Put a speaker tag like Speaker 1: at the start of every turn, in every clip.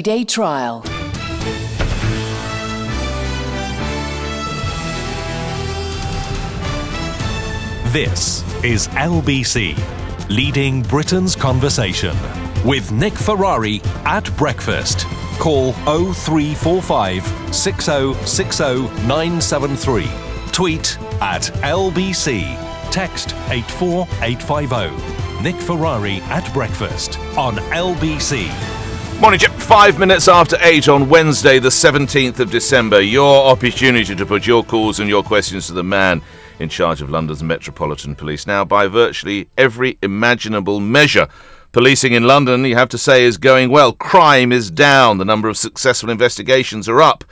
Speaker 1: Day trial.
Speaker 2: This is LBC, leading Britain's conversation, with Nick Ferrari at breakfast. Call 0345 6060 973. Tweet at LBC. Text 84850. Nick Ferrari at breakfast on LBC.
Speaker 3: Morning, Chip. 5 minutes after 8 on Wednesday, the 17th of December. Your opportunity to put your calls and your questions to the man in charge of London's Metropolitan Police. Now, by virtually every imaginable measure, policing in London, you have to say, is going well. Crime is down. The number of successful investigations are up.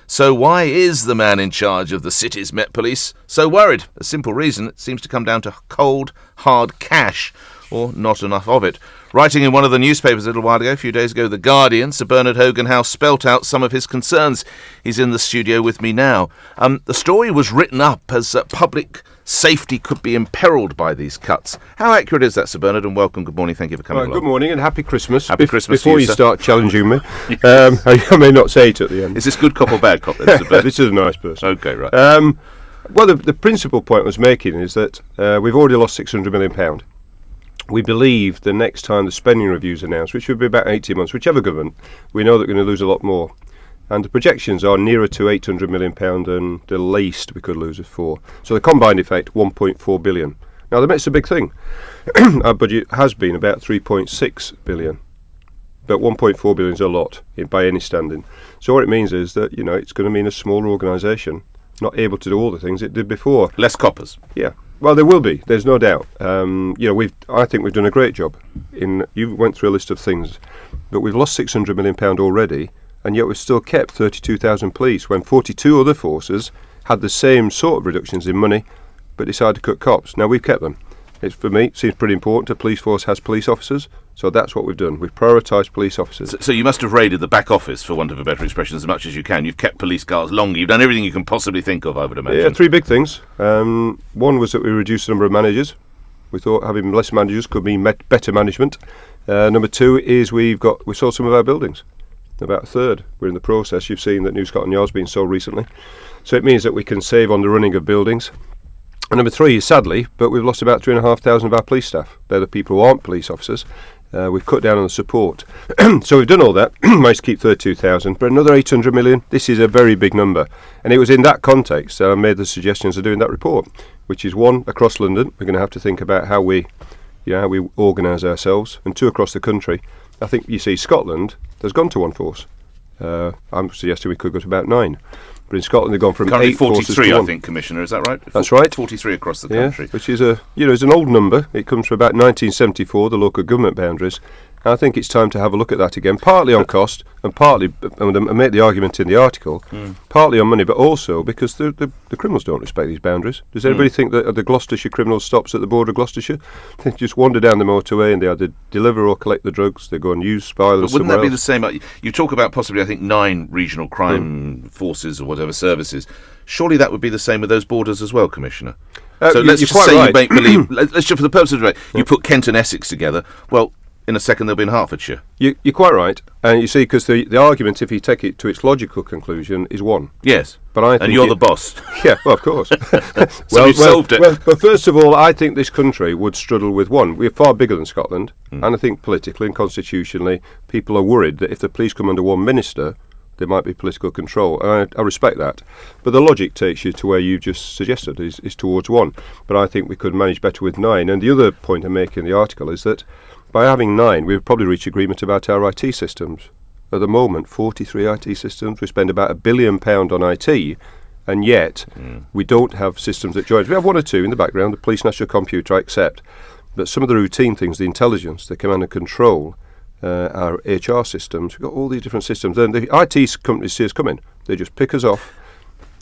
Speaker 3: So why is the man in charge of the city's Met Police so worried? A simple reason: it seems to come down to cold, hard cash, or not enough of it. Writing in one of the newspapers a little while ago, a few days ago, The Guardian, Sir Bernard Hogan-Howe spelt out some of his concerns. He's in the studio with me now. The story was written up as public safety could be imperilled by these cuts. How accurate is that, Sir Bernard? And welcome. Good morning. Thank you for coming along.
Speaker 4: Good morning and happy Christmas.
Speaker 3: Happy Christmas
Speaker 4: Before
Speaker 3: to
Speaker 4: you
Speaker 3: sir.
Speaker 4: start challenging me, I may not say it at the end.
Speaker 3: Is this good cop or bad cop, then, Sir Bernard?
Speaker 4: This is a nice person.
Speaker 3: Okay, right.
Speaker 4: Well, the principal point I was making is that we've already lost £600 million. We believe the next time the spending review's announced, which will be about 18 months, whichever government, we know that we're going to lose a lot more. And the projections are nearer to £800 million than the least we could lose is 4. So the combined effect, £1.4 billion. Now, that's a big thing. Our budget has been about £3.6 billion. But £1.4 billion is a lot by any standing. So what it means is that, it's going to mean a smaller organisation, not able to do all the things it did before.
Speaker 3: Less coppers.
Speaker 4: Yeah. Well, there will be. There's no doubt. I think we've done a great job. You went through a list of things, but we've lost £600 million already, and yet we've still kept 32,000 police when 42 other forces had the same sort of reductions in money, but decided to cut cops. Now, we've kept them. For me, it seems pretty important. A police force has police officers, so that's what we've done. We've prioritised police officers.
Speaker 3: So you must have raided the back office, for want of a better expression, as much as you can. You've kept police cars longer. You've done everything you can possibly think of, I would imagine.
Speaker 4: Yeah, 3 big things. One was that we reduced the number of managers. We thought having less managers could mean better management. Number 2 is we sold some of our buildings. About a third. We're in the process. You've seen that New Scotland Yard's been sold recently. So it means that we can save on the running of buildings. And number 3 is, sadly, but we've lost about 3,500 of our police staff. They're the people who aren't police officers. We've cut down on the support. So we've done all that, managed to keep 32,000, but another 800 million, this is a very big number. And it was in that context that I made the suggestions of doing that report, which is 1, across London, we're going to have to think about how we organise ourselves, and 2, across the country. I think you see Scotland has gone to 1 force. I'm suggesting we could go to about 9. But in Scotland, they've gone from
Speaker 3: currently
Speaker 4: 8 forces to
Speaker 3: 43,
Speaker 4: 1.
Speaker 3: I think, Commissioner. Is that right?
Speaker 4: That's right.
Speaker 3: 43 across the country.
Speaker 4: Yeah, which is is an old number. It comes from about 1974, the local government boundaries. And I think it's time to have a look at that again, partly on cost and partly, and I make the argument in the article, partly on money, but also because the criminals don't respect these boundaries. Does anybody think that the Gloucestershire criminal stops at the border of Gloucestershire? They just wander down the motorway and they either deliver or collect the drugs. They go and use violence.
Speaker 3: But wouldn't that be
Speaker 4: else.
Speaker 3: the same? You talk about possibly, I think, 9 regional crime forces or whatever services. Surely that would be the same with those borders as well, Commissioner. So let's just say you make believe. Let's just, for the purpose of debate, you put Kent and Essex together. Well, in a second they'll be in Hertfordshire. You're
Speaker 4: quite right, and you see, because the argument, if you take it to its logical conclusion, is 1.
Speaker 3: Yes,
Speaker 4: but I think
Speaker 3: and you're the boss.
Speaker 4: Yeah, well, of course.
Speaker 3: So we've solved it.
Speaker 4: Well, first of all, I think this country would struggle with 1. We're far bigger than Scotland, and I think politically and constitutionally, people are worried that if the police come under 1 minister, there might be political control, and I respect that. But the logic takes you to where you just suggested, is towards 1. But I think we could manage better with 9. And the other point I make in the article is that by having 9, we've probably reached agreement about our IT systems. At the moment, 43 IT systems. We spend about £1 billion on IT, and yet we don't have systems that join. We have 1 or 2 in the background, the Police National Computer, I accept. But some of the routine things, the intelligence, the command and control, our HR systems, we've got all these different systems. And the IT companies see us coming. They just pick us off,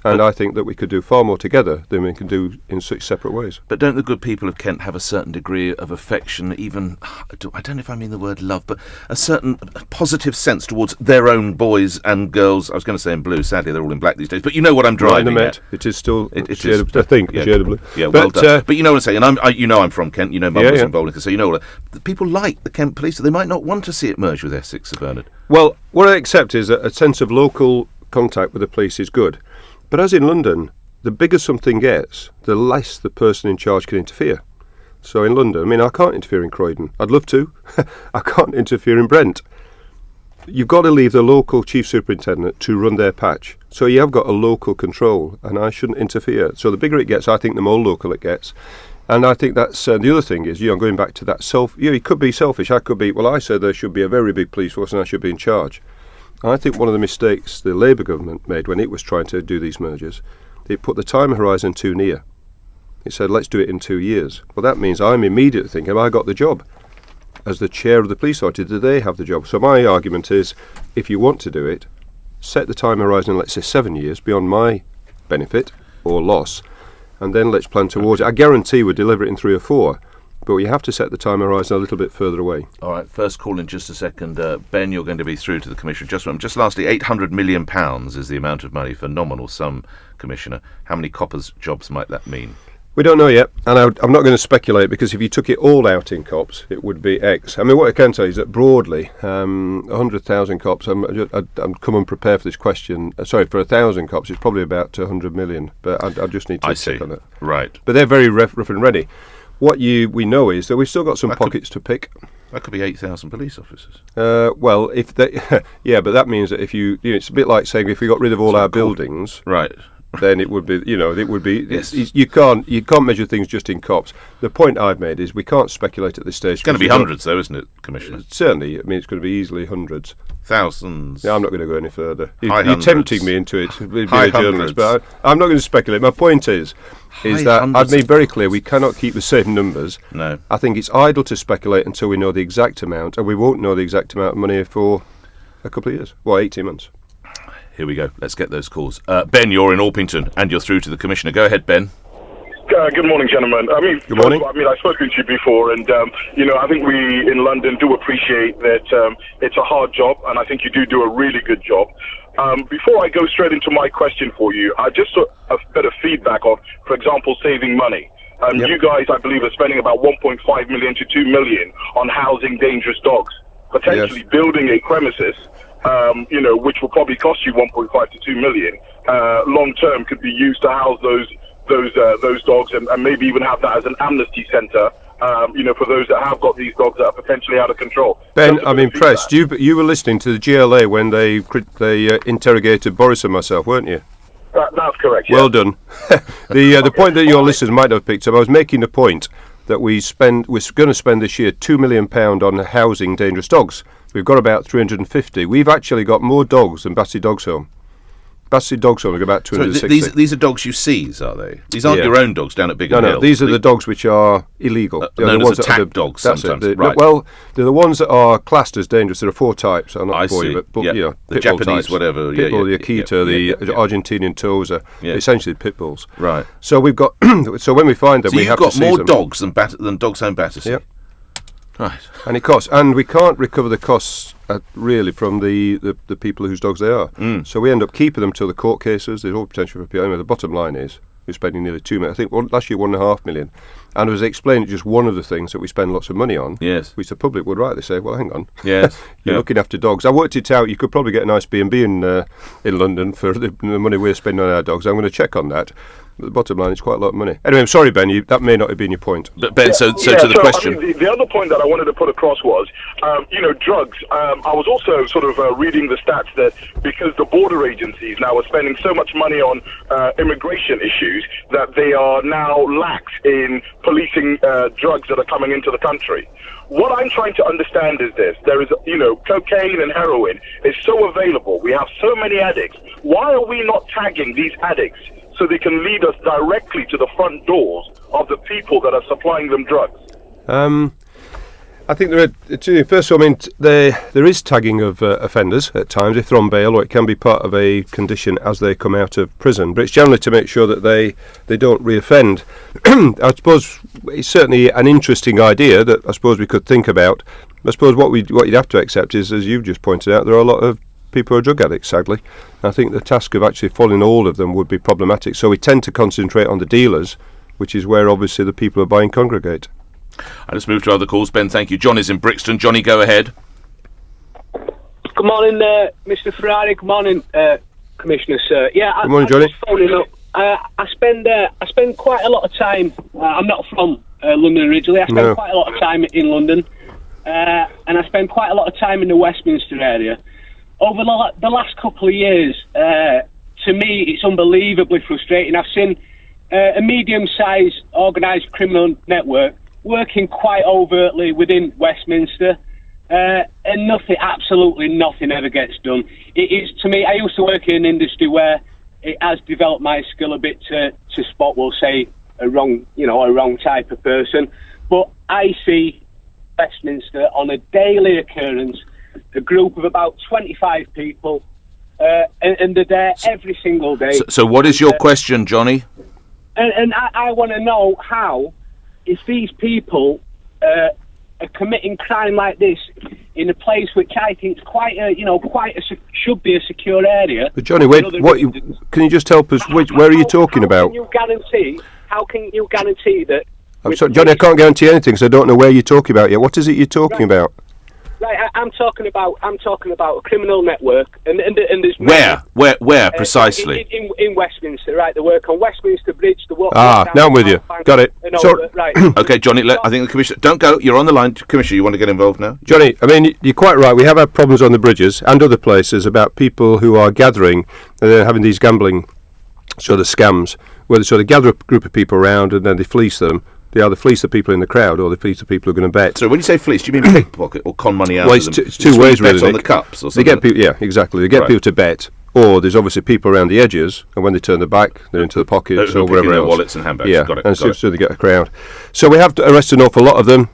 Speaker 4: And I think that we could do far more together than we can do in such separate ways.
Speaker 3: But don't the good people of Kent have a certain degree of affection, even, I don't know if I mean the word love, but a certain positive sense towards their own boys and girls? I was going to say in blue, sadly they're all in black these days, but you know what I'm driving
Speaker 4: in the
Speaker 3: at.
Speaker 4: Met, it is still,
Speaker 3: it
Speaker 4: shade
Speaker 3: is,
Speaker 4: of, I think,
Speaker 3: yeah,
Speaker 4: a shade of blue.
Speaker 3: Yeah, well done. But you know what I'm saying, and I'm from Kent, you know Mum was involved, so you know what, the people like the Kent Police, so they might not want to see it merge with Essex, Sir Bernard.
Speaker 4: Well, what I accept is that a sense of local contact with the police is good. But as in London, the bigger something gets, the less the person in charge can interfere. So in London, I mean, I can't interfere in Croydon. I'd love to. I can't interfere in Brent. You've got to leave the local chief superintendent to run their patch. So you have got a local control, and I shouldn't interfere. So the bigger it gets, I think the more local it gets. And I think that's the other thing is, going back to that it could be selfish. I could be, I said there should be a very big police force and I should be in charge. I think one of the mistakes the Labour government made when it was trying to do these mergers, it put the time horizon too near. It said, let's do it in 2 years. Well, that means I'm immediately thinking, have I got the job? As the chair of the police authority, do they have the job? So my argument is, if you want to do it, set the time horizon, let's say 7 years, beyond my benefit or loss, and then let's plan towards it. I guarantee we'll deliver it in 3 or 4. But you have to set the time horizon a little bit further away. All
Speaker 3: right, first call in just a second. Ben, you're going to be through to the Commissioner. Just lastly, £800 million is the amount of money for nominal sum, Commissioner. How many coppers' jobs might that mean?
Speaker 4: We don't know yet, and I'm not going to speculate, because if you took it all out in cops, it would be X. I mean, what I can tell you is that broadly, 100,000 cops, I'm come unprepared for this question. For 1,000 cops, it's probably about 100 million, but I just need to check on it.
Speaker 3: Right.
Speaker 4: But they're very rough and ready. What we know is that we've still got some pockets to pick.
Speaker 3: That could be 8,000 police officers.
Speaker 4: Well, if they, yeah, but that means that if it's a bit like saying if we got rid of all our buildings,
Speaker 3: right,
Speaker 4: then it would be, it would be.
Speaker 3: Yes.
Speaker 4: You can't measure things just in cops. The point I've made is we can't speculate at this stage.
Speaker 3: It's going to be hundreds, though, isn't it, Commissioner?
Speaker 4: Certainly. I mean, it's going to be easily hundreds.
Speaker 3: Thousands.
Speaker 4: Yeah, I'm not going to go any further. You're tempting me into it, being a journalist, but I'm not going to speculate. My point is that I've made very clear we cannot keep the same numbers.
Speaker 3: No.
Speaker 4: I think it's idle to speculate until we know the exact amount, and we won't know the exact amount of money for a couple of years. 18 months.
Speaker 3: Here we go. Let's get those calls. Ben, you're in Orpington, and you're through to the Commissioner. Go ahead, Ben.
Speaker 1: Good morning, gentlemen.
Speaker 4: Good morning.
Speaker 1: I've spoken to you before, and I think we in London do appreciate that it's a hard job, and I think you do a really good job. Before I go straight into my question for you, I just a bit of feedback on, for example, saving money.
Speaker 4: Yep.
Speaker 1: You guys, I believe, are spending about 1.5 million to 2 million on housing dangerous dogs, potentially building a premises. Which will probably cost you 1.5 to 2 million. Long term, could be used to house those dogs, and maybe even have that as an amnesty centre. For those that have got these dogs that are potentially out of control.
Speaker 4: Ben, I'm impressed. You were listening to the GLA when they interrogated Boris and myself, weren't you?
Speaker 1: That's correct.
Speaker 4: Well done. The point that your listeners might have picked up, I was making the point that we're going to spend this year £2 million on housing dangerous dogs. We've got about 350. We've actually got more dogs than Battersea Dogs Home. Battersea Dogs Home have got about 260.
Speaker 3: So these are dogs you seize, are they? These aren't your own dogs down at Bigham Hill?
Speaker 4: No, these are the dogs which are illegal.
Speaker 3: Known as attack dogs sometimes. Right.
Speaker 4: Well, they're the ones that are classed as dangerous. There are 4 types. I'm not for you, but
Speaker 3: the Japanese
Speaker 4: types.
Speaker 3: whatever.
Speaker 4: Pit bull, the Akita, the Argentinian Tosa, essentially pit bulls.
Speaker 3: Right.
Speaker 4: So we've got. So when we find them, we have to seize them.
Speaker 3: You've got more dogs than Dogs Home Battersea.
Speaker 4: Yep.
Speaker 3: Right.
Speaker 4: And it costs, and we can't recover the costs really from the people whose dogs they are. So we end up keeping them till the court cases. There's all potential for PI. The bottom line is we're spending nearly 2 million. I think last year 1.5 million. And as I explained, just one of the things that we spend lots of money on.
Speaker 3: Yes.
Speaker 4: Which the public would rightly say, well, hang on.
Speaker 3: Yes.
Speaker 4: You're looking after dogs. I worked it out. You could probably get a nice B&B in London for the money we're spending on our dogs. I'm going to check on that. But the bottom line is quite a lot of money. Anyway, I'm sorry, Ben, that may not have been your point.
Speaker 3: But Ben, to the question.
Speaker 1: I mean, the other point that I wanted to put across was, drugs. I was also sort of reading the stats that because the border agencies now are spending so much money on immigration issues that they are now lax in policing drugs that are coming into the country. What I'm trying to understand is this. There is, cocaine and heroin is so available. We have so many addicts. Why are we not tagging these addicts so they can lead us directly to the front doors of the people that are supplying them drugs?
Speaker 4: I think first of all, I mean, there is tagging of offenders at times if they're on bail, or it can be part of a condition as they come out of prison. But it's generally to make sure that they don't reoffend. I suppose it's certainly an interesting idea that I suppose we could think about. I suppose what you'd have to accept is, as you've just pointed out, there are a lot of people who are drug addicts, sadly. I think the task of actually following all of them would be problematic. So we tend to concentrate on the dealers, which is where obviously the people who are buying congregate.
Speaker 3: I just move to other calls. Ben, thank you. John is in Brixton. Johnny, go ahead.
Speaker 5: Good morning, Mr. Ferrari. Good morning, Commissioner, sir. Yeah,
Speaker 4: good morning, Johnny.
Speaker 5: Just phoning up. I spend quite a lot of time. I'm not from London originally. I spend quite a lot of time in London, and I spend quite a lot of time in the Westminster area. Over the last couple of years, to me, it's unbelievably frustrating. I've seen a medium-sized organised criminal network working quite overtly within Westminster, and absolutely nothing ever gets done. It is, to me, I used to work in an industry where it has developed my skill a bit to spot, we'll say, a wrong type of person. But I see Westminster on a daily occurrence, a group of about 25 people, and they're there every single day.
Speaker 3: So what is your question, Johnny?
Speaker 5: And I want to know how, if these people are committing crime like this in a place which I think is should be a secure area.
Speaker 4: But Johnny, can you just help us? Where are you talking about?
Speaker 5: How can you guarantee that?
Speaker 4: I'm sorry, Johnny, I can't guarantee anything, so I don't know where you're talking about yet. What is it you're talking about?
Speaker 5: Right, I'm talking about a criminal network, and there's
Speaker 3: where precisely?
Speaker 5: In Westminster, right? They work on Westminster Bridge.
Speaker 4: Now I'm with you. Got it.
Speaker 5: Right.
Speaker 3: Okay, Johnny. I think the Commissioner. Don't go. You're on the line, Commissioner. You want to get involved now,
Speaker 4: Johnny? I mean, you're quite right. We have had problems on the bridges and other places about people who are gathering and then having these gambling sort of scams, where they sort of gather a group of people around and then they fleece them. They either fleece the people in the crowd or they fleece the people who are going to bet.
Speaker 3: So when you say fleece, do you mean pickpocket or con money out
Speaker 4: of
Speaker 3: them?
Speaker 4: It's two ways, really.
Speaker 3: Bet on the cups or something?
Speaker 4: They get people, yeah, exactly. They get people to bet, or there's obviously people around the edges, and when they turn their back, they're into the pockets or wherever else.
Speaker 3: Wallets and handbags.
Speaker 4: Yeah,
Speaker 3: got it.
Speaker 4: And so they get a crowd. So we have arrested an awful lot of them.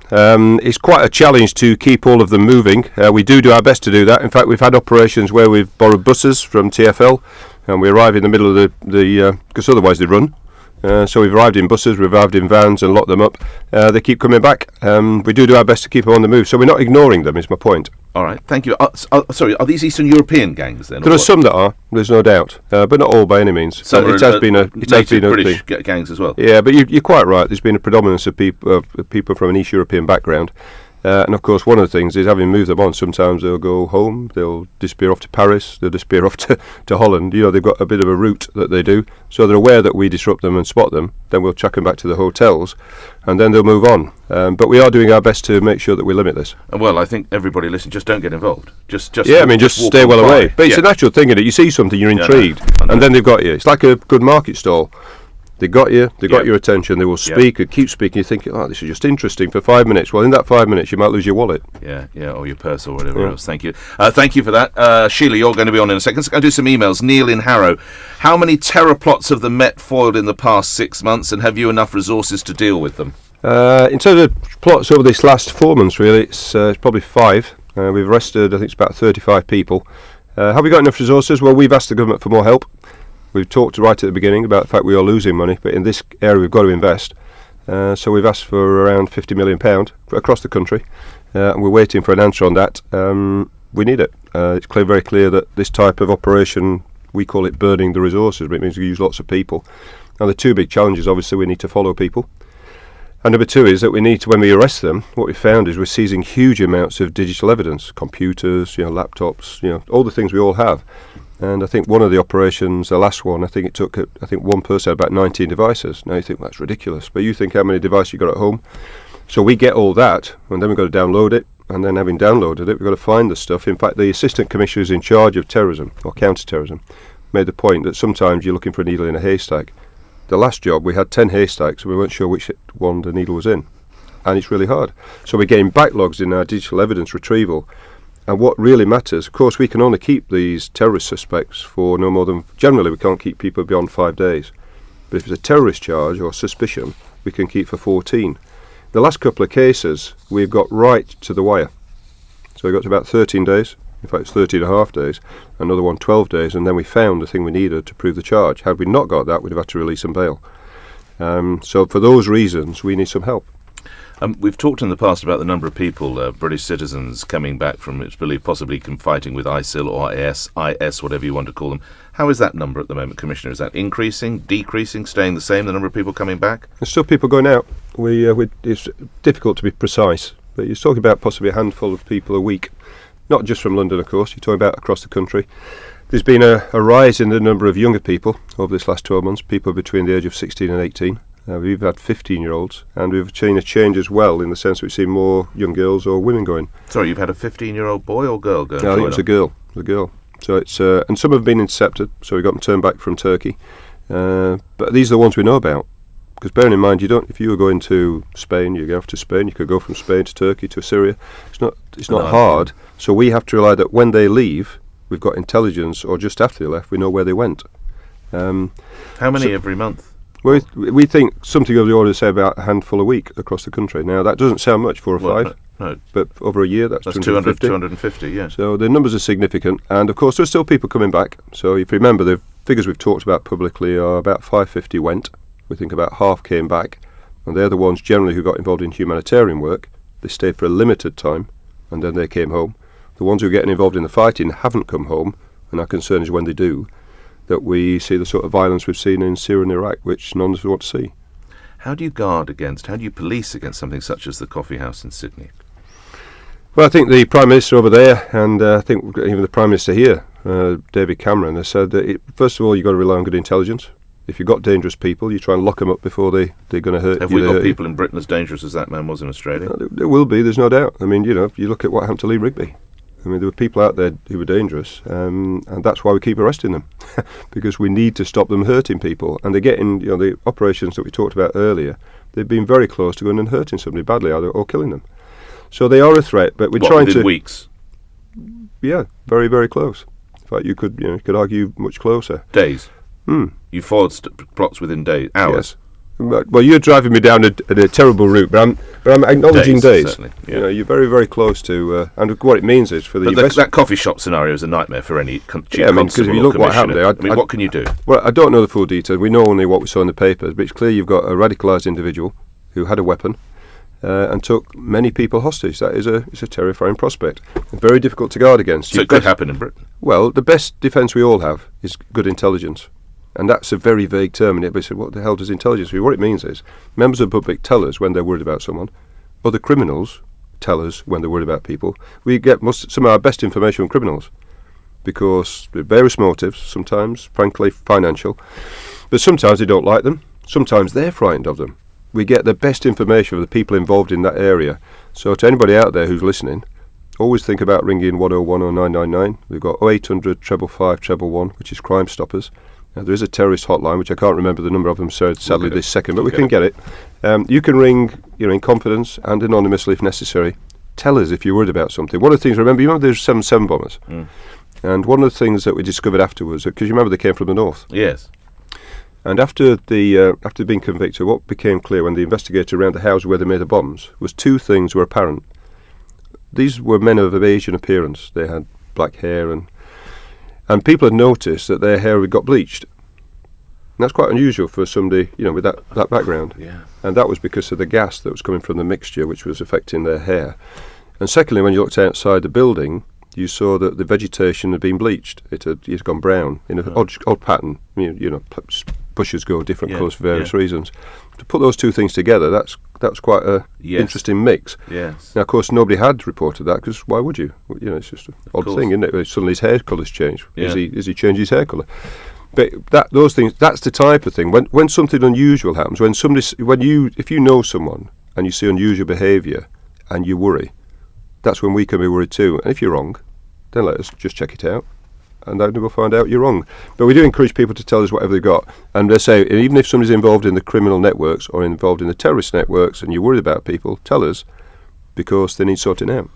Speaker 4: It's quite a challenge to keep all of them moving. We do our best to do that. In fact, we've had operations where we've borrowed buses from TfL, and we arrive in the middle of the because otherwise they run. So we've arrived in buses, we've arrived in vans and locked them up. They keep coming back. We do our best to keep them on the move. So we're not ignoring them, is my point.
Speaker 3: All right, thank you. Sorry, are these Eastern European gangs then?
Speaker 4: There are some that are, there's no doubt, but not all by any means.
Speaker 3: Some
Speaker 4: it has been a
Speaker 3: British gangs as well.
Speaker 4: Yeah, but you're quite right. There's been a predominance of people from an East European background. And of course, one of the things is, having moved them on, sometimes they'll go home, they'll disappear off to Paris, they'll disappear off to Holland. They've got a bit of a route that they do. So they're aware that we disrupt them and spot them, then we'll chuck them back to the hotels, and then they'll move on. But we are doing our best to make sure that we limit this.
Speaker 3: Well, I think everybody listening, just don't get involved. Just
Speaker 4: stay well away. But it's a natural thing, isn't it? You see something, you're intrigued, and then they've got you. It's like a good market stall. They got you, got your attention, they will speak and keep speaking. You think, this is just interesting for 5 minutes. Well, in that 5 minutes, you might lose your wallet.
Speaker 3: Yeah, or your purse or whatever else. Thank you. Thank you for that. Sheila, you're going to be on in a second. Let's go do some emails. Neil in Harrow. How many terror plots have the Met foiled in the past 6 months, and have you enough resources to deal with them?
Speaker 4: In terms of plots over this last 4 months, really, it's probably 5. We've arrested, I think it's about 35 people. Have we got enough resources? Well, we've asked the government for more help. We've talked right at the beginning about the fact we are losing money, but in this area we've got to invest. So we've asked for around £50 million across the country, and we're waiting for an answer on that. We need it. It's very clear that this type of operation, we call it burning the resources, but it means we use lots of people. And the two big challenges, obviously, we need to follow people. And number two is that we need to, when we arrest them, what we found is we're seizing huge amounts of digital evidence, computers, laptops, all the things we all have. And I think one of the operations, the last one, I think it took, one person had about 19 devices. Now you think that's ridiculous, but you think how many devices you got at home. So we get all that, and then we've got to download it, and then having downloaded it, we've got to find the stuff. In fact, the Assistant Commissioner who's in charge of terrorism, or counter-terrorism, made the point that sometimes you're looking for a needle in a haystack. The last job, we had 10 haystacks, and we weren't sure which one the needle was in. And it's really hard. So we're getting backlogs in our digital evidence retrieval. And what really matters, of course, we can only keep these terrorist suspects for no more than, generally we can't keep people beyond 5 days. But if it's a terrorist charge or suspicion, we can keep for 14. The last couple of cases, we've got right to the wire. So we got to about 13 days. In fact, it's 13 and a half days. Another one, 12 days. And then we found the thing we needed to prove the charge. Had we not got that, we'd have had to release on bail. So for those reasons, we need some help.
Speaker 3: We've talked in the past about the number of people, British citizens, coming back from, it's believed, possibly fighting with ISIL or IS, whatever you want to call them. How is that number at the moment, Commissioner? Is that increasing, decreasing, staying the same, the number of people coming back?
Speaker 4: There's still people going out. It's difficult to be precise, but you're talking about possibly a handful of people a week. Not just from London, of course, you're talking about across the country. There's been a rise in the number of younger people over this last 12 months, people between the age of 16 and 18. We've had 15-year-olds, and we've seen a change as well in the sense that we've seen more young girls or women going.
Speaker 3: Sorry, you've had a 15-year-old boy or girl going?
Speaker 4: No, I think it's a girl. So it's and some have been intercepted, so we got them turned back from Turkey. But these are the ones we know about. Because bearing in mind, if you were going to Spain, you go off to Spain. You could go from Spain to Turkey to Syria. It's not hard. So we have to rely that when they leave, we've got intelligence, or just after they left, we know where they went.
Speaker 3: How many every month?
Speaker 4: Well, we think something of the order of, say, about a handful a week across the country. Now, that doesn't sound much, 4 or 5.
Speaker 3: No.
Speaker 4: But over a year, that's
Speaker 3: 250, yeah.
Speaker 4: So the numbers are significant. And, of course, there's still people coming back. So if you remember, the figures we've talked about publicly are about 550 went. We think about half came back. And they're the ones generally who got involved in humanitarian work. They stayed for a limited time, and then they came home. The ones who are getting involved in the fighting haven't come home, and our concern is when they do, that we see the sort of violence we've seen in Syria and Iraq, which none of us want to see.
Speaker 3: How do you police against something such as the coffee house in Sydney?
Speaker 4: Well, I think the Prime Minister over there, and I think even the Prime Minister here, David Cameron, has said that first of all, you've got to rely on good intelligence. If you've got dangerous people, you try and lock them up before they're going to hurt you.
Speaker 3: Have we got people in Britain as dangerous as that man was in Australia?
Speaker 4: There will be, there's no doubt. I mean, you look at what happened to Lee Rigby. I mean, there were people out there who were dangerous, and that's why we keep arresting them, because we need to stop them hurting people. And they're getting, the operations that we talked about earlier, they've been very close to going and hurting somebody badly or killing them. So they are a threat, but we're trying to...
Speaker 3: weeks?
Speaker 4: Yeah, very, very close. In fact, you could argue much closer.
Speaker 3: Days? You foiled plots within days, hours?
Speaker 4: Yes. Well, you're driving me down a terrible route, but I'm acknowledging days.
Speaker 3: Yeah.
Speaker 4: You're very, very close to, and what it means is for the...
Speaker 3: But that coffee shop scenario is a nightmare for any chief
Speaker 4: because if you look what happened there...
Speaker 3: what can you do?
Speaker 4: Well, I don't know the full details. We know only what we saw in the papers, but it's clear you've got a radicalised individual who had a weapon and took many people hostage. That is a terrifying prospect. Very difficult to guard against.
Speaker 3: So it could happen in Britain?
Speaker 4: Well, the best defence we all have is good intelligence. And that's a very vague term, and everybody said, what the hell does intelligence mean? What it means is, members of the public tell us when they're worried about someone, other criminals tell us when they're worried about people. We get some of our best information from criminals, because there are various motives, sometimes, frankly, financial, but sometimes they don't like them, sometimes they're frightened of them. We get the best information of the people involved in that area. So to anybody out there who's listening, always think about ringing 101 or 999. We've got 0800 555 111, which is Crime Stoppers. There is a terrorist hotline, which I can't remember the number of them, sadly, this second, but we can get it. You can ring, in confidence and anonymously if necessary. Tell us if you're worried about something. One of the things, remember there's 7/7 bombers? And one of the things that we discovered afterwards, because you remember they came from the north?
Speaker 3: Yes.
Speaker 4: And after being convicted, what became clear when the investigator around the house where they made the bombs was 2 things were apparent. These were men of Asian appearance. They had black hair and people had noticed that their hair had got bleached. And that's quite unusual for somebody, with that background.
Speaker 3: Yeah.
Speaker 4: And that was because of the gas that was coming from the mixture, which was affecting their hair. And secondly, when you looked outside the building, you saw that the vegetation had been bleached. It had gone brown in an odd pattern. Bushes go different colours for various reasons. To put those 2 things together, that's quite a interesting mix.
Speaker 3: Yes.
Speaker 4: Now, of course, nobody had reported that, because why would you? It's just an odd thing, isn't it? Suddenly his hair colour's changed.
Speaker 3: Yeah.
Speaker 4: Is he changed his hair colour? But those things, that's the type of thing. When something unusual happens, if you know someone and you see unusual behaviour and you worry, that's when we can be worried too. And if you're wrong, then let us just check it out, and then we'll find out you're wrong. But we do encourage people to tell us whatever they've got. And they say, even if somebody's involved in the criminal networks or involved in the terrorist networks and you're worried about people, tell us, because they need sorting out.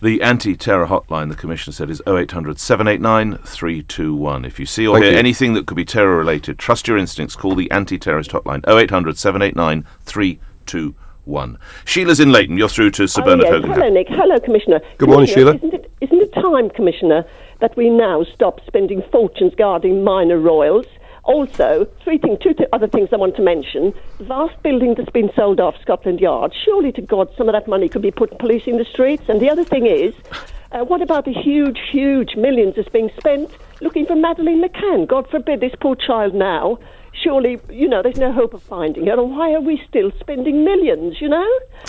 Speaker 3: The anti-terror hotline, the Commissioner said, is 0800 789 321. If you see or hear anything that could be terror-related, trust your instincts, call the anti-terrorist hotline, 0800 789 321. 1. Sheila's in Leighton. You're through to Sir Bernard Hogan-Howe.
Speaker 6: Hello, Nick. Hello, Commissioner.
Speaker 4: Good morning, Sheila.
Speaker 6: Isn't it time, Commissioner, that we now stop spending fortunes guarding minor royals? Also, two other things I want to mention. The vast building that's been sold off Scotland Yard, surely to God some of that money could be put in policing the streets. And the other thing is, what about the huge millions that's being spent looking for Madeleine McCann? God forbid this poor child now. Surely, there's no hope of finding her. And why are we still spending millions,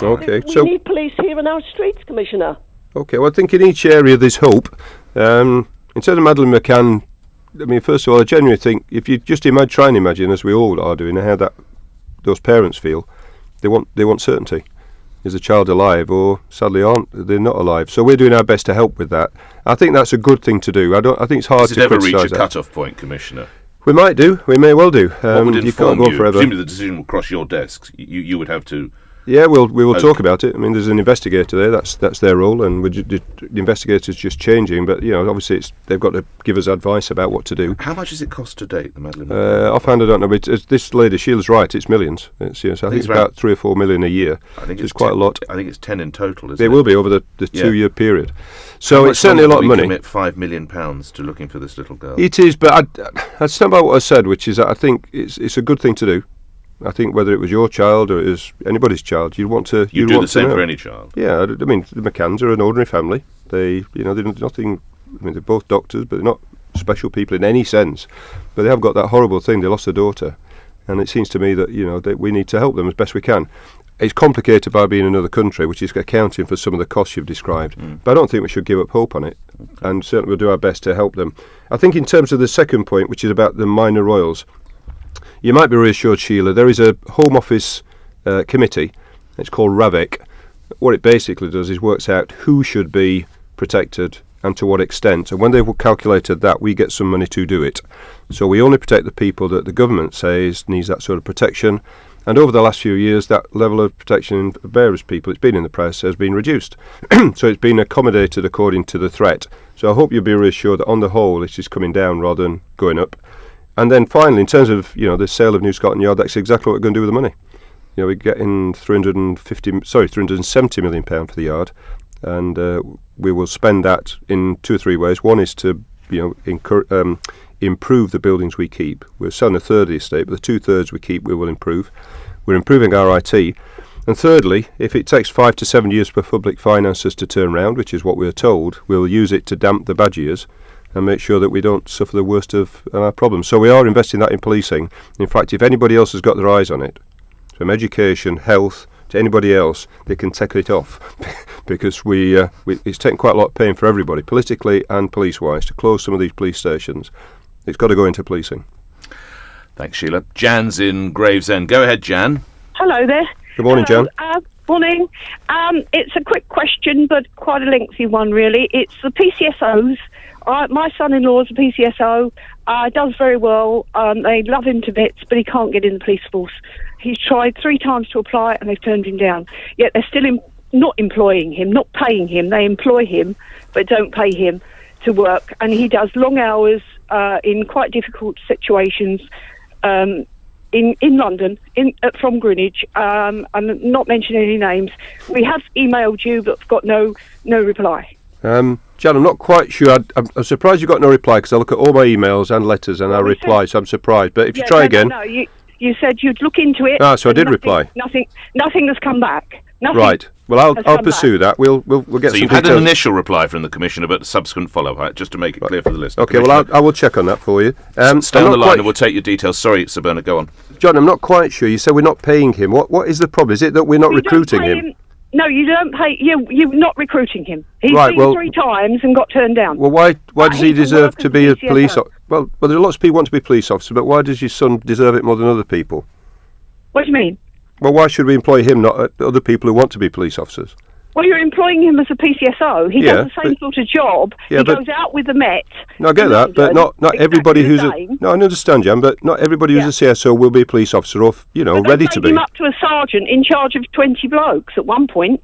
Speaker 4: Okay,
Speaker 6: we need police here in our streets, Commissioner.
Speaker 4: Okay, well, I think in each area there's hope. In terms of Madeleine McCann, I mean, first of all, I genuinely think if you just try and imagine, as we all are doing, how those parents feel, they want certainty. Is the child alive, or sadly they're not alive? So we're doing our best to help with that. I think that's a good thing to do. I think it's hard to criticise that.
Speaker 3: Does it ever reach a cut-off point, Commissioner?
Speaker 4: We might do. We may well do.
Speaker 3: What would
Speaker 4: you can't go forever.
Speaker 3: Presumably the decision will cross your desks. You would have to...
Speaker 4: Yeah, we will talk about it. I mean, there's an investigator there. That's their role, and the investigator's just changing. But obviously, they've got to give us advice about what to do.
Speaker 3: How much has it cost to date, the Madeleine?
Speaker 4: Offhand, I don't know. But this lady, Sheila's right. It's millions. I think it's about 3 or 4 million a year.
Speaker 3: I think
Speaker 4: it's quite a lot.
Speaker 3: I think it's 10 in total. Isn't
Speaker 4: it will be over the 2-year period. So it's certainly a lot of money.
Speaker 3: Commit £5 million to looking for this little girl.
Speaker 4: It is, but I'd stand by what I said, which is that I think it's a good thing to do. I think whether it was your child or it was anybody's child, you'd want to...
Speaker 3: You'd do the same for any child.
Speaker 4: Yeah, I mean, the McCanns are an ordinary family. They're nothing... I mean, they're both doctors, but they're not special people in any sense. But they have got that horrible thing. They lost their daughter. And it seems to me that, that we need to help them as best we can. It's complicated by being in another country, which is accounting for some of the costs you've described. But I don't think we should give up hope on it. And certainly we'll do our best to help them. I think in terms of the second point, which is about the minor royals, you might be reassured, Sheila, there is a Home Office committee. It's called RAVEC. What it basically does is works out who should be protected and to what extent. And when they've calculated that, we get some money to do it. So we only protect the people that the government says needs that sort of protection. And over the last few years, that level of protection of various people, it's been in the press, has been reduced. So it's been accommodated according to the threat. So I hope you'll be reassured that on the whole, it is coming down rather than going up. And then finally, in terms of the sale of New Scotland Yard, that's exactly what we're going to do with the money. We're getting £370 million for the yard, and we will spend that in 2 or 3 ways. One is to improve the buildings we keep. We're selling a third of the estate, but the 2/3 we keep we will improve. We're improving our IT. And thirdly, if it takes 5 to 7 years for public finances to turn round, which is what we're told, we'll use it to damp the bad years and make sure that we don't suffer the worst of our problems. So we are investing that in policing. In fact, if anybody else has got their eyes on it, from education, health, to anybody else, they can take it off because it's taken quite a lot of pain for everybody, politically and police-wise, to close some of these police stations. It's got to go into policing.
Speaker 3: Thanks, Sheila. Jan's in Gravesend. Go ahead, Jan.
Speaker 7: Hello there.
Speaker 4: Good morning, Jan.
Speaker 7: Morning. It's a quick question, but quite a lengthy one, really. It's the PCSOs. My son-in-law is a PCSO. Does very well. They love him to bits, but he can't get in the police force. He's tried 3 times to apply, and they've turned him down. Yet they're still not employing him, not paying him. They employ him, but don't pay him to work. And he does long hours in quite difficult situations in London, from Greenwich. I'm not mentioning any names. We have emailed you, but got no reply.
Speaker 4: Jan, I'm not quite sure. I'm surprised you got no reply because I look at all my emails and letters and I reply, so I'm surprised. But if you try again...
Speaker 7: No, you said you'd look into it.
Speaker 4: So I did reply.
Speaker 7: Nothing has come back. Nothing.
Speaker 4: Right. Well, I'll pursue that. We'll get some details.
Speaker 3: So you've had an initial reply from the Commissioner, but subsequent follow-up, just to make it clear for the listener.
Speaker 4: Okay, well, I will check on that for you.
Speaker 3: Stay on the line and we'll take your details. Sorry, Sir Bernard, go on.
Speaker 4: John, I'm not quite sure. You said we're not paying him. What is the problem? Is it that we're not recruiting him?
Speaker 7: No, you don't pay. You're not recruiting him. He's
Speaker 4: right,
Speaker 7: been 3 times and got turned down.
Speaker 4: Well, why does he deserve to be a police officer? Well, there's lots of people want to be police officers, but why does your son deserve it more than other people?
Speaker 7: What do you mean?
Speaker 4: Well, why should we employ him, not other people who want to be police officers?
Speaker 7: Well, you're employing him as a PCSO. He does the same sort of job. He goes out with the Met.
Speaker 4: No, I get that, but not everybody who's no, I understand, Jan, but not everybody who's a CSO will be a police officer or ready to be.
Speaker 7: They made him up to a sergeant in charge of 20 blokes at one point.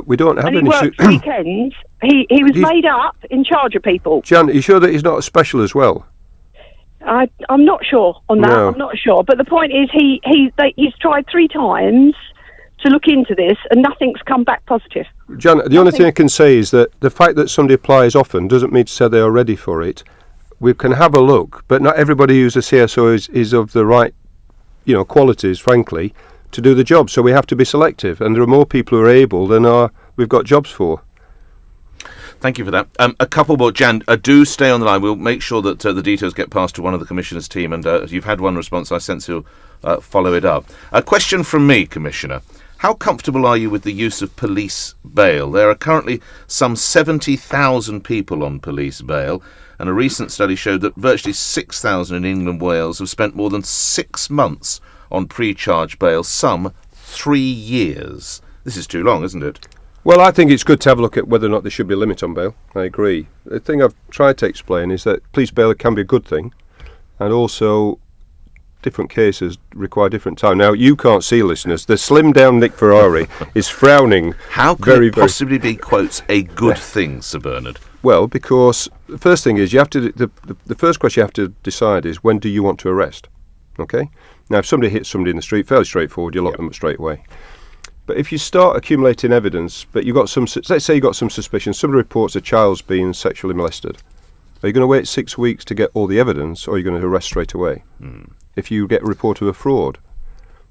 Speaker 4: We don't have any.
Speaker 7: He worked weekends. He was made up in charge of people.
Speaker 4: Jan, are you sure that he's not a special as well?
Speaker 7: I'm not sure on that. No. I'm not sure. But the point is, he's tried 3 times to look into this, and nothing's come back positive.
Speaker 4: Jan, the only thing I can say is that the fact that somebody applies often doesn't mean to say they are ready for it. We can have a look, but not everybody who's a CSO is of the right, qualities, frankly, to do the job. So we have to be selective, and there are more people who are able than we've got jobs for.
Speaker 3: Thank you for that. A couple more. Jan, do stay on the line. We'll make sure that the details get passed to one of the Commissioner's team, and you've had one response. I sense you'll follow it up. A question from me, Commissioner. How comfortable are you with the use of police bail? There are currently some 70,000 people on police bail, and a recent study showed that virtually 6,000 in England and Wales have spent more than 6 months on pre-charge bail, some 3 years. This is too long, isn't it?
Speaker 4: Well, I think it's good to have a look at whether or not there should be a limit on bail. I agree. The thing I've tried to explain is that police bail can be a good thing, and also different cases require different time. Now, you can't see, listeners, the slim-down Nick Ferrari is frowning.
Speaker 3: How can it possibly be, quotes, a good thing, Sir Bernard?
Speaker 4: Well, because the first thing is you have to. The first question you have to decide is, when do you want to arrest? Okay. Now, if somebody hits somebody in the street, fairly straightforward, you lock them up straight away. But if you start accumulating evidence, but you've got let's say you've got some suspicion, somebody reports a child's being sexually molested, are you going to wait 6 weeks to get all the evidence, or are you going to arrest straight away? If you get a report of a fraud,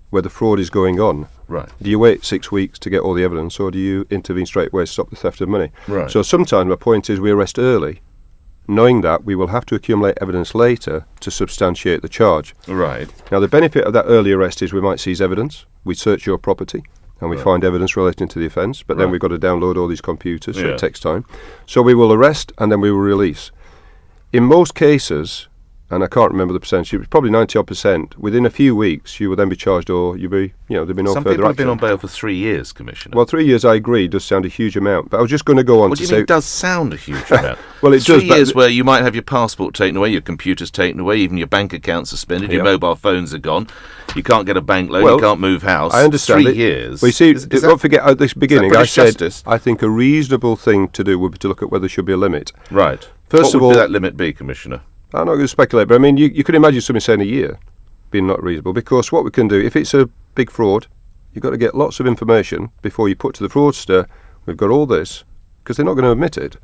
Speaker 4: where the fraud is going on,
Speaker 3: right,
Speaker 4: do you wait 6 weeks to get all the evidence, or do you intervene straight away to stop the theft of money?
Speaker 3: Right.
Speaker 4: So sometimes my point is we arrest early, knowing that we will have to accumulate evidence later to substantiate the charge.
Speaker 3: Right.
Speaker 4: Now, the benefit of that early arrest is we might seize evidence, we search your property, and we find evidence relating to the offence, but then we've got to download all these computers, so it takes time. So we will arrest and then we will release. In most cases, and I can't remember the percentage, it's probably 90-odd%, within a few weeks you will then be charged, or you'll be, there'll be no further action.
Speaker 3: Some people have been on bail for 3 years, Commissioner.
Speaker 4: Well, 3 years, I agree, does sound a huge amount, but I was just going to go on
Speaker 3: what
Speaker 4: to
Speaker 3: do
Speaker 4: say...
Speaker 3: you mean it does sound a huge amount?
Speaker 4: Well, it
Speaker 3: 3
Speaker 4: does,
Speaker 3: years where you might have your passport taken away, your computers taken away, even your bank account suspended, your mobile phones are gone, you can't get a bank loan, you can't move house.
Speaker 4: I understand
Speaker 3: 3 years.
Speaker 4: Well, you see, don't forget at this beginning, I said
Speaker 3: justice?
Speaker 4: I think a reasonable thing to do would be to look at whether there should be a limit.
Speaker 3: Right.
Speaker 4: First of all,
Speaker 3: what would that limit be, Commissioner?
Speaker 4: I'm not going to speculate, but I mean, you could imagine somebody saying a year being not reasonable, because what we can do, if it's a big fraud, you've got to get lots of information before you put to the fraudster, we've got all this, because they're not going to admit it.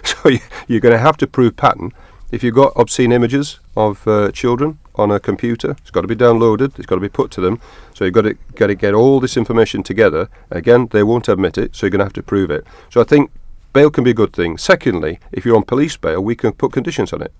Speaker 4: So you're going to have to prove pattern. If you've got obscene images of children on a computer, it's got to be downloaded, it's got to be put to them, so you've got to get all this information together. Again, they won't admit it, so you're going to have to prove it. So I think bail can be a good thing. Secondly, if you're on police bail, we can put conditions on it.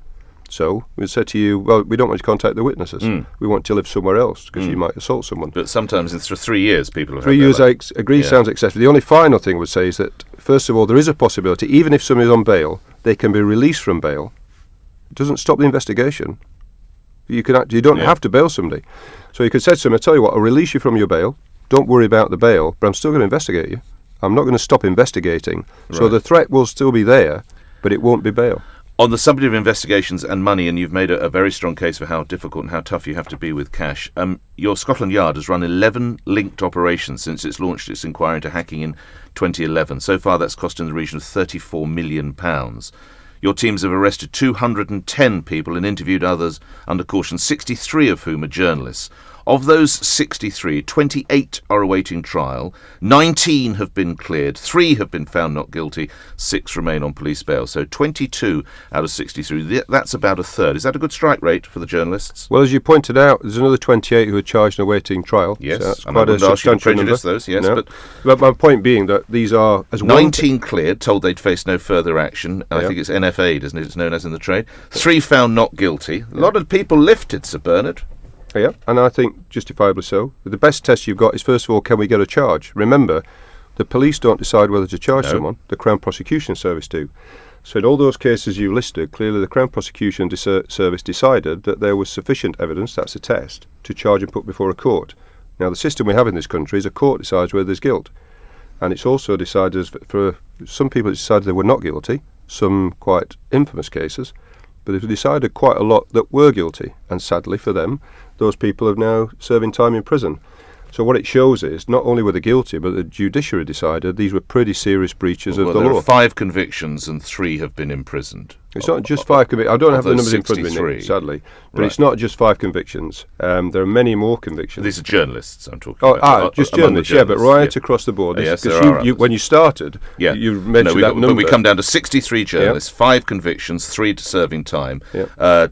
Speaker 4: So we said to you, well, we don't want you to contact the witnesses. We want you to live somewhere else because you might assault someone.
Speaker 3: But sometimes it's for 3 years people have
Speaker 4: 3 years, I agree, sounds excessive. The only final thing I would say is that, first of all, there is a possibility, even if somebody is on bail, they can be released from bail. It doesn't stop the investigation. You don't have to bail somebody. So you could say to them, I tell you what, I'll release you from your bail. Don't worry about the bail, but I'm still going to investigate you. I'm not going to stop investigating. Right. So the threat will still be there, but it won't be bail.
Speaker 3: On the subject of investigations and money, and you've made a very strong case for how difficult and how tough you have to be with cash, your Scotland Yard has run 11 linked operations since it's launched its inquiry into hacking in 2011. So far, that's cost in the region of £34 million. Your teams have arrested 210 people and interviewed others under caution, 63 of whom are journalists. Of those 63, 28 are awaiting trial, 19 have been cleared, 3 have been found not guilty, 6 remain on police bail. So 22 out of 63, that's about a third. Is that a good strike rate for the journalists?
Speaker 4: Well, as you pointed out, there's another 28 who are charged and awaiting trial.
Speaker 3: Yes,
Speaker 4: so that's
Speaker 3: and
Speaker 4: quite
Speaker 3: I would ask you to prejudice those, yes.
Speaker 4: No. But my point being that these are... as
Speaker 3: 19 cleared, told they'd face no further action. I think it's NFA, isn't it? It's known as in the trade. 3 found not guilty. A lot of people lifted, Sir Bernard.
Speaker 4: Yeah, and I think justifiably so. The best test you've got is, first of all, can we get a charge? Remember, the police don't decide whether to charge someone, the Crown Prosecution Service do. So in all those cases you listed, clearly the Crown Prosecution Service decided that there was sufficient evidence, that's a test, to charge and put before a court. Now, the system we have in this country is a court decides whether there's guilt. And it's also decided, for some people it's decided they were not guilty, some quite infamous cases, but they've decided quite a lot that were guilty. And sadly for them, those people are now serving time in prison. So what it shows is, not only were they guilty, but the judiciary decided these were pretty serious breaches of the law.
Speaker 3: There are 5 convictions and 3 have been imprisoned.
Speaker 4: It's not just 5 convictions. I don't have the numbers in front of me,
Speaker 3: 63.
Speaker 4: Nick, sadly. But
Speaker 3: Right.
Speaker 4: it's not just 5 convictions. There are many more convictions.
Speaker 3: These are journalists I'm talking about.
Speaker 4: Just
Speaker 3: among the
Speaker 4: journalists, but right
Speaker 3: yeah.
Speaker 4: across the board.
Speaker 3: Yes,
Speaker 4: Because
Speaker 3: there are others.
Speaker 4: when you started,
Speaker 3: Yeah.
Speaker 4: you mentioned that number.
Speaker 3: But we come down to 63 journalists, 5 convictions, 3 serving time,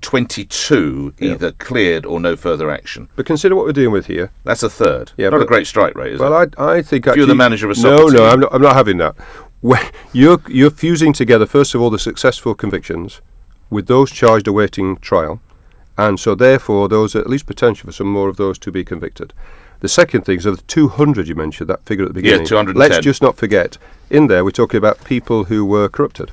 Speaker 3: 22 either cleared or no further action.
Speaker 4: But consider what we're dealing with here.
Speaker 3: That's a third.
Speaker 4: Yeah,
Speaker 3: Not a
Speaker 4: but-
Speaker 3: great strike rate, is it?
Speaker 4: Well, I think
Speaker 3: If
Speaker 4: actually...
Speaker 3: you're the manager of a
Speaker 4: No,
Speaker 3: soccer team.
Speaker 4: I'm not having that. You're fusing together, first of all, the successful convictions with those charged awaiting trial, and so therefore those are at least potential for some more of those to be convicted. The second thing is of the 200 you mentioned, that figure at the beginning.
Speaker 3: Yeah, 210.
Speaker 4: Let's just not forget, in there we're talking about people who were corrupted.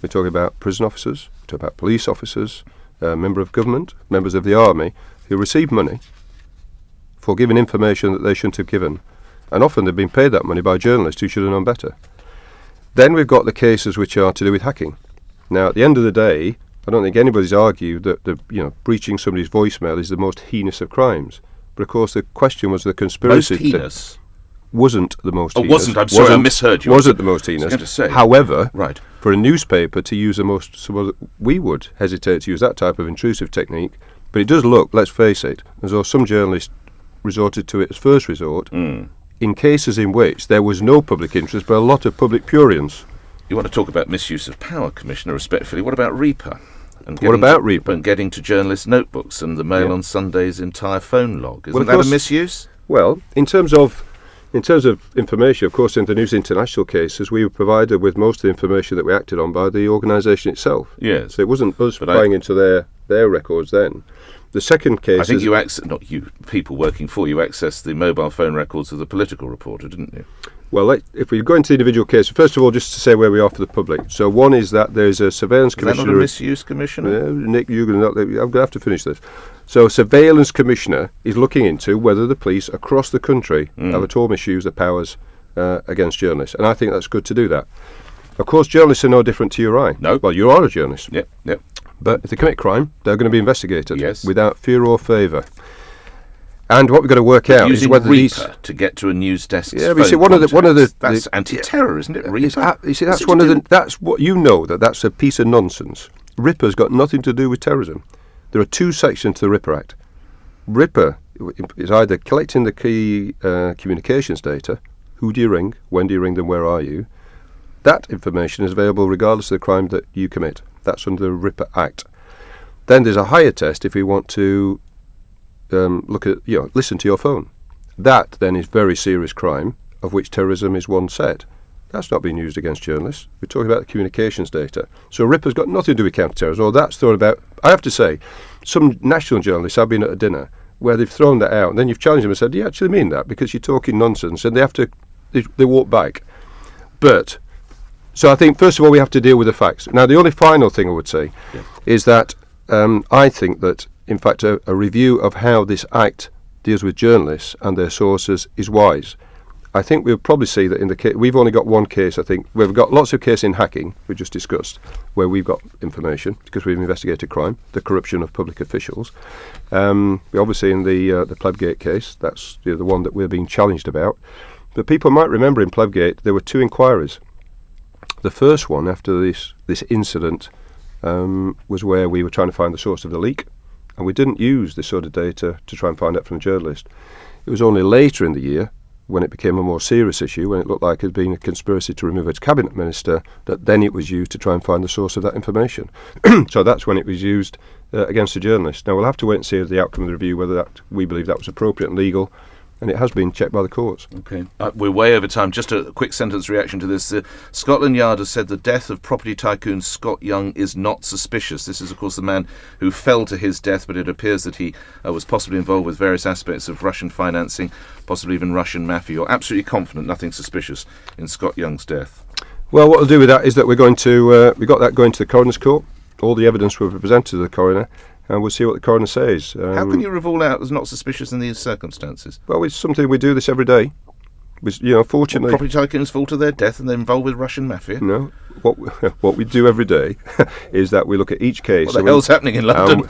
Speaker 4: We're talking about prison officers, we're talking about police officers, member of government, members of the army, who received money for giving information that they shouldn't have given. And often they've been paid that money by journalists who should have known better. Then we've got the cases which are to do with hacking. Now, at the end of the day, I don't think anybody's argued that breaching somebody's voicemail is the most heinous of crimes. But of course, the question was the conspiracy.
Speaker 3: Most heinous?
Speaker 4: Wasn't the most heinous.
Speaker 3: Wasn't. I'm sorry, I misheard you.
Speaker 4: Wasn't the most heinous.
Speaker 3: I was going to say.
Speaker 4: However,
Speaker 3: Right.
Speaker 4: for a newspaper to use we would hesitate to use that type of intrusive technique. But it does look, let's face it, as though some journalists resorted to it as first resort in cases in which there was no public interest but a lot of public prurience.
Speaker 3: You want to talk about misuse of power, Commissioner, respectfully. What about Reaper? And
Speaker 4: What about Reaper?
Speaker 3: And getting to journalists' notebooks and the Mail on Sunday's entire phone log. Isn't
Speaker 4: Well, of
Speaker 3: that a
Speaker 4: course-
Speaker 3: misuse?
Speaker 4: Well, in terms of information, of course, in the News International cases, we were provided with most of the information that we acted on by the organisation itself.
Speaker 3: Yes.
Speaker 4: So it wasn't us
Speaker 3: But
Speaker 4: prying into their records then. The second case
Speaker 3: I think
Speaker 4: is...
Speaker 3: you not you, people working for you, accessed the mobile phone records of the political reporter, didn't you?
Speaker 4: Well, if we go into the individual cases, first of all, just to say where we are for the public. So one is that there's a surveillance
Speaker 3: Is that
Speaker 4: commissioner...
Speaker 3: not a misuse, Commissioner?
Speaker 4: Nick, I'm going to have to finish this. So a surveillance commissioner is looking into whether the police across the country have at all misused their powers against journalists. And I think that's good to do that. Of course, journalists are no different to you or I.
Speaker 3: No.
Speaker 4: Well, you are a journalist.
Speaker 3: Yep.
Speaker 4: But if they commit crime, they're going to be investigated
Speaker 3: Yes.
Speaker 4: without fear or favour. And what we've got to work out is
Speaker 3: Using
Speaker 4: whether
Speaker 3: Reaper to get to a news desk's
Speaker 4: Yeah, but you see,
Speaker 3: phone
Speaker 4: one of the
Speaker 3: that's anti-terror, isn't it? Reaper.
Speaker 4: You see, that's one of the. That's what you know. That's a piece of nonsense. Ripper's got nothing to do with terrorism. There are 2 sections to the Ripper Act. Ripper is either collecting the key communications data. Who do you ring? When do you ring them? Where are you? That information is available regardless of the crime that you commit. That's under the Ripper Act. Then there's a higher test if we want to listen to your phone. That then is very serious crime, of which terrorism is one set. That's not being used against journalists. We're talking about the communications data. So Ripper's got nothing to do with counter-terrorism. Or that's thought about. I have to say, some national journalists have been at a dinner where they've thrown that out, and then you've challenged them and said, "Do you actually mean that?" Because you're talking nonsense, and they walk back. But so I think first of all we have to deal with the facts. Now the only final thing I would say is that I think that in fact a review of how this Act deals with journalists and their sources is wise. I think we'll probably see that in the case, we've only got one case, I think. We've got lots of cases in hacking, we just discussed, where we've got information because we've investigated crime, the corruption of public officials. We obviously in the Plebgate case, that's the one that we're being challenged about. But people might remember in Plebgate there were 2 inquiries. The first one after this incident was where we were trying to find the source of the leak, and we didn't use this sort of data to try and find out from a journalist. It was only later in the year, when it became a more serious issue, when it looked like it had been a conspiracy to remove a cabinet minister, that then it was used to try and find the source of that information. So that's when it was used against a journalist. Now we'll have to wait and see the outcome of the review, whether we believe that was appropriate and legal, and it has been checked by the courts.
Speaker 3: Okay. We're way over time. Just a quick sentence reaction to this. Scotland Yard has said the death of property tycoon Scott Young is not suspicious. This is, of course, the man who fell to his death, but it appears that he was possibly involved with various aspects of Russian financing, possibly even Russian mafia. You're absolutely confident nothing suspicious in Scott Young's death?
Speaker 4: Well, what we'll do with that is that we're going to, we got that going to the coroner's court. All the evidence will be presented to the coroner, and we'll see what the coroner says.
Speaker 3: How can you rule out as not suspicious in these circumstances?
Speaker 4: Well, it's something we do this every day. Fortunately...
Speaker 3: Property tycoons fall to their death and they're involved with Russian mafia?
Speaker 4: No. What we do every day is that we look at each case.
Speaker 3: What the hell's happening in London?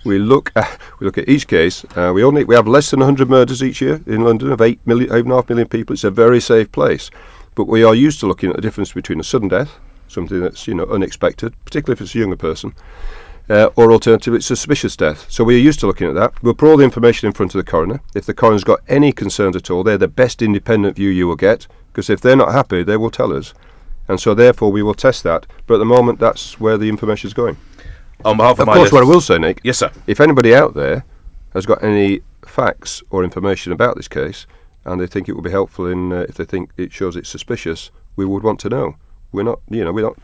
Speaker 4: We look at each case. We have less than 100 murders each year in London of 8.5 million people. It's a very safe place. But we are used to looking at the difference between a sudden death something that's unexpected, particularly if it's a younger person, or alternatively it's a suspicious death. So we're used to looking at that. We'll put all the information in front of the coroner. If the coroner's got any concerns at all, they're the best independent view you will get, because if they're not happy, they will tell us. And so therefore we will test that. But at the moment, that's where the information is going.
Speaker 3: On behalf of
Speaker 4: course, what I will say, Nick,
Speaker 3: yes, sir.
Speaker 4: If anybody out there has got any facts or information about this case, and they think it would be helpful if they think it shows it's suspicious, we would want to know. We're not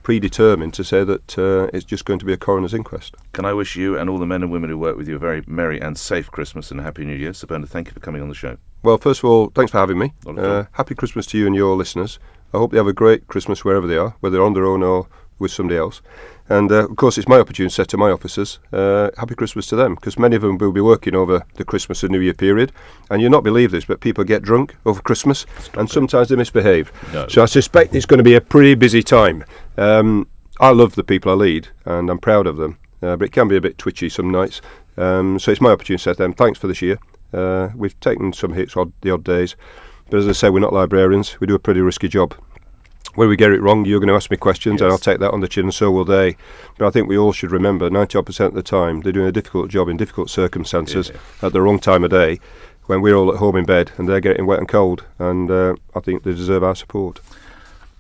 Speaker 4: predetermined to say that it's just going to be a coroner's inquest.
Speaker 3: Can I wish you and all the men and women who work with you a very merry and safe Christmas and a Happy New Year. Sir Bernard, thank you for coming on the show.
Speaker 4: Well, first of all, thanks for having me.
Speaker 3: Not at all.
Speaker 4: Happy Christmas to you and your listeners. I hope they have a great Christmas wherever they are, whether they're on their own or with somebody else. And of course, it's my opportunity to say to my officers, happy Christmas to them, because many of them will be working over the Christmas and New Year period. And you'll not believe this, but people get drunk over Christmas, and sometimes they misbehave. No. So I suspect it's going to be a pretty busy time. I love the people I lead, and I'm proud of them, but it can be a bit twitchy some nights. So it's my opportunity to say to them, thanks for this year. We've taken some hits the odd days, but as I say, we're not librarians. We do a pretty risky job. Where we get it wrong, you're going to ask me questions, yes, and I'll take that on the chin, and so will they. But I think we all should remember 90% of the time they're doing a difficult job in difficult circumstances at the wrong time of day, when we're all at home in bed and they're getting wet and cold, and I think they deserve our support.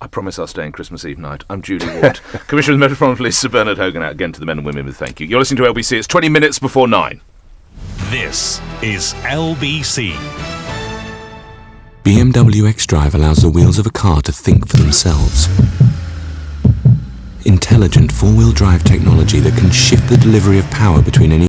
Speaker 3: I promise I'll stay in Christmas Eve night. I'm duly warned. Commissioner of the Metropolitan Police, Sir Bernard Hogan-Howe, again to the men and women with thank you. You're listening to LBC. It's 20 minutes before 9.
Speaker 2: This is LBC.
Speaker 8: BMW xDrive allows the wheels of a car to think for themselves. Intelligent four-wheel drive technology that can shift the delivery of power between any